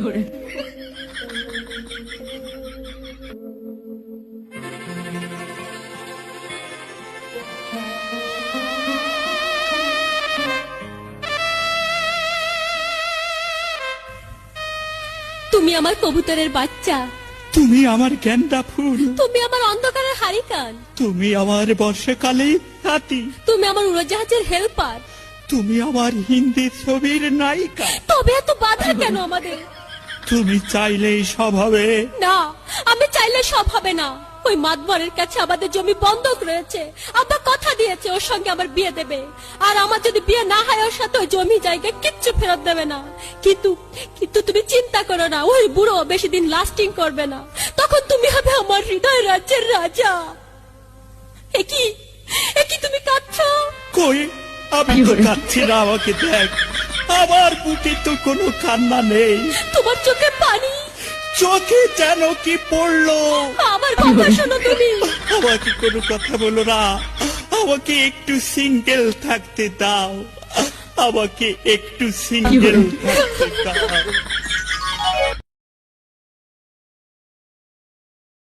তুমি আমার কবুতরের বাচ্চা, তুমি আমার গেন্দা ফুল, তুমি আমার অন্ধকারের হারিকান, তুমি আমার বর্ষাকালে হাতি, তুমি আমার উড়োজাহাজের হেল্পার, তুমি আমার হিন্দি ছবির নায়িকা। তবে এত বাধা কেন আমাদের? তুমি চাইলেই সব হবে না, আমি চাইলে সব হবে না। ওই মাতবরের কাছে আমাদের জমি বন্ধক রয়েছে। আব্বা কথা দিয়েছে ওর সঙ্গে আমার বিয়ে দেবে, আর আমার যদি বিয়ে না হয় ওর সাথে ওই জমি জায়গা কিচ্ছু ফেরত দেবে না। কিন্তু কিন্তু তুমি চিন্তা করো না, ওই বুড়ো বেশি দিন লাস্টিং করবে না। তখন তুমি হবে আমার হৃদয় রাজ্যের রাজা। একই একই তুমি কাঁদছো? কই, আমি তো কাঁদছি না, আমাকে দেখ, আমার বুকে তো কোনো কান্না নেই। তোমার চোখে পানি, চোখে যেন কি পড়লো। আমার কথা শোনো তুমি। আমাকে কোনো কথা বলো না, আমাকে একটু সিঙ্গেল থাকতে দাও, আমাকে একটু সিঙ্গেল থাকতে দাও।